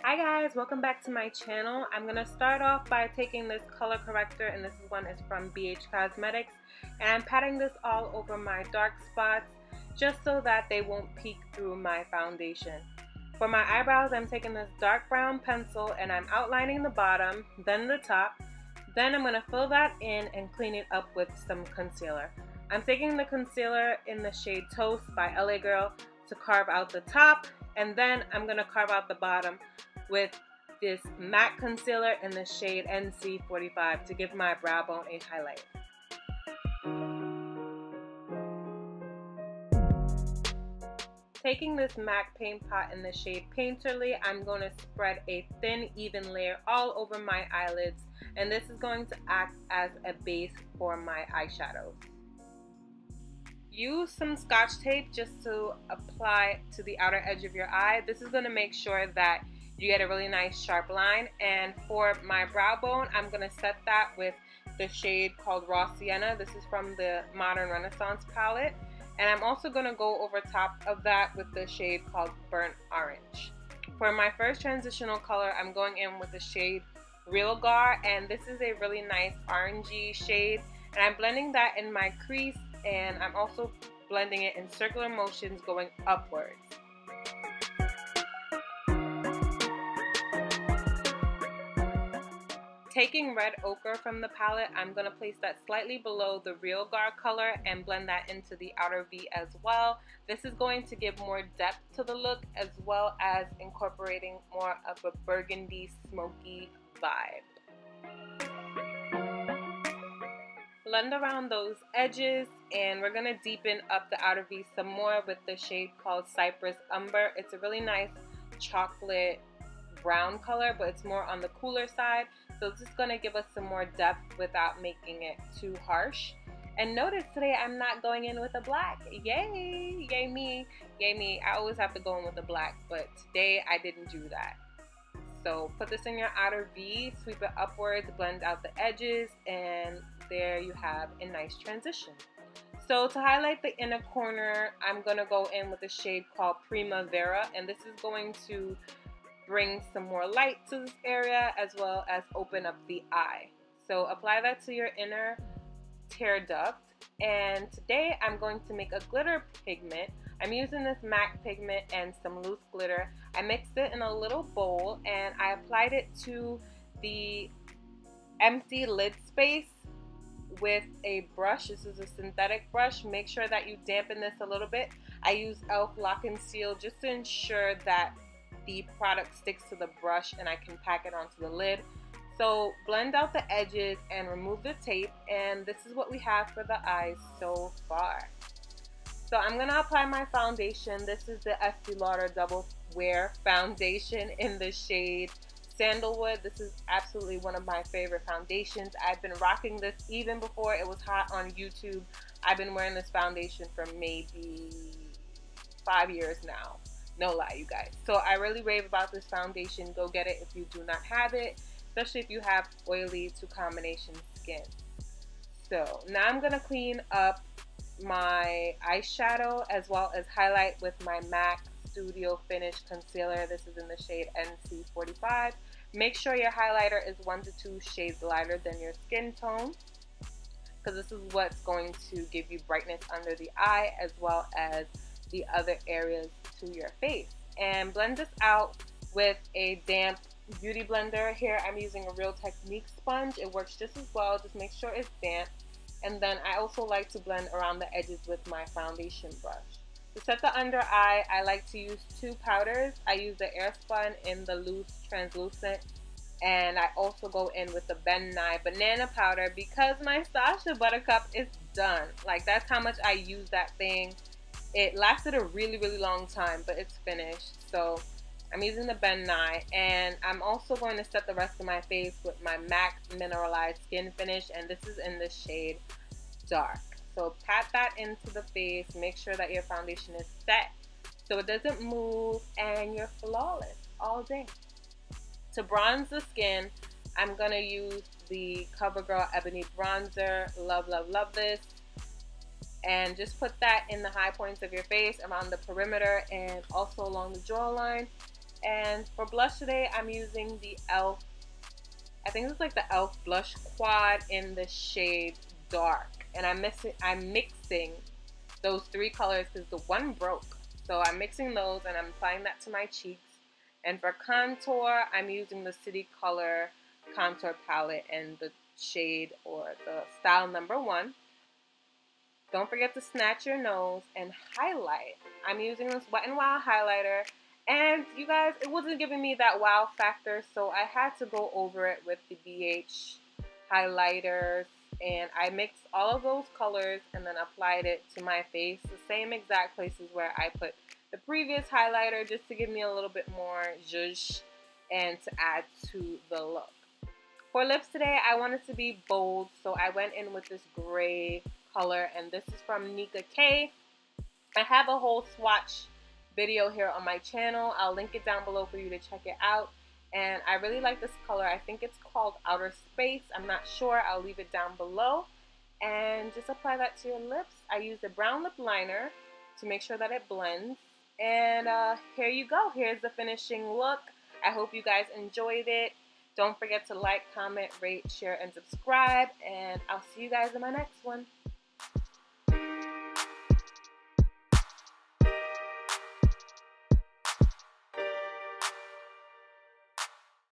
Hi guys, welcome back to my channel. I'm going to start off by taking this color corrector, and this one is from BH Cosmetics, and I'm patting this all over my dark spots just so that they won't peek through my foundation. For my eyebrows, I'm taking this dark brown pencil and I'm outlining the bottom, then the top. Then I'm going to fill that in and clean it up with some concealer. I'm taking the concealer in the shade Toast by LA Girl to carve out the top, and then I'm going to carve out the bottom with this matte concealer in the shade NC45 to give my brow bone a highlight. Taking this MAC paint pot in the shade Painterly, I'm going to spread a thin, even layer all over my eyelids, and this is going to act as a base for my eyeshadows. Use some Scotch tape just to apply to the outer edge of your eye. This is going to make sure that you get a really nice sharp line. And for my brow bone, I'm going to set that with the shade called Raw Sienna. This is from the Modern Renaissance palette. And I'm also going to go over top of that with the shade called Burnt Orange. For my first transitional color, I'm going in with the shade Real Gar, and this is a really nice orangey shade. And I'm blending that in my crease, and I'm also blending it in circular motions going upwards. Taking red ochre from the palette, I'm going to place that slightly below the Real Gar color and blend that into the outer V as well. This is going to give more depth to the look as well as incorporating more of a burgundy smoky vibe. Blend around those edges, and we're going to deepen up the outer V some more with the shade called Cypress Umber. It's a really nice chocolate brown color, but it's more on the cooler side, so this is going to give us some more depth without making it too harsh. And notice today I'm not going in with a black. Yay! Yay me! Yay me! I always have to go in with a black, but today I didn't do that. So put this in your outer V, sweep it upwards, blend out the edges, and there you have a nice transition. So to highlight the inner corner, I'm going to go in with a shade called Primavera, and this is going to bring some more light to this area as well as open up the eye. So apply that to your inner tear duct, and today I'm going to make a glitter pigment. I'm using this MAC pigment and some loose glitter. I mixed it in a little bowl and I applied it to the empty lid space with a brush. This is a synthetic brush. Make sure that you dampen this a little bit. I use e.l.f. Lock and Seal just to ensure that the product sticks to the brush and I can pack it onto the lid. So blend out the edges and remove the tape, and this is what we have for the eyes so far. So I'm going to apply my foundation. This is the Estee Lauder Double Wear Foundation in the shade Sandalwood. This is absolutely one of my favorite foundations. I've been rocking this even before it was hot on YouTube. I've been wearing this foundation for maybe 5 years now. No lie, you guys. So I really rave about this foundation. Go get it if you do not have it, especially if you have oily to combination skin. So now I'm going to clean up my eyeshadow as well as highlight with my MAC Studio Finish Concealer. This is in the shade NC45. Make sure your highlighter is 1 to 2 shades lighter than your skin tone, because this is what's going to give you brightness under the eye as well as the other areas to your face. And blend this out with a damp beauty blender. Here I'm using a Real Technique sponge. It works just as well. Just make sure it's damp. And then I also like to blend around the edges with my foundation brush. To set the under eye, I like to use 2 powders. I use the Airspun in the loose translucent, and I also go in with the Ben Nye banana powder because my Sasha Buttercup is done. Like, that's how much I use that thing. It lasted a really long time, but it's finished. So I'm using the Ben Nye, and I'm also going to set the rest of my face with my MAC Mineralized Skin Finish, and this is in the shade Dark. So pat that into the face, make sure that your foundation is set so it doesn't move, and you're flawless all day. To bronze the skin, I'm going to use the CoverGirl Ebony Bronzer. Love, love, love this. And just put that in the high points of your face, around the perimeter, and also along the jawline. And for blush today, I'm using the e.l.f. I think it's like the e.l.f. Blush Quad in the shade Dark. And I'm mixing those three colors because the one broke. So I'm mixing those and I'm applying that to my cheeks. And for contour, I'm using the City Color contour palette and the shade or the style number 1. Don't forget to snatch your nose and highlight. I'm using this Wet n Wild highlighter, and you guys, it wasn't giving me that wow factor, so I had to go over it with the BH highlighters, and I mixed all of those colors and then applied it to my face, the same exact places where I put the previous highlighter, just to give me a little bit more zhuzh and to add to the look. For lips today, I wanted to be bold, so I went in with this gray color, and this is from Nika K. I have a whole swatch video here on my channel. I'll link it down below for you to check it out. And I really like this color. I think it's called Outer Space. I'm not sure. I'll leave it down below. And just apply that to your lips. I used a brown lip liner to make sure that it blends. And here you go. Here's the finishing look. I hope you guys enjoyed it. Don't forget to like, comment, rate, share, and subscribe. And I'll see you guys in my next one.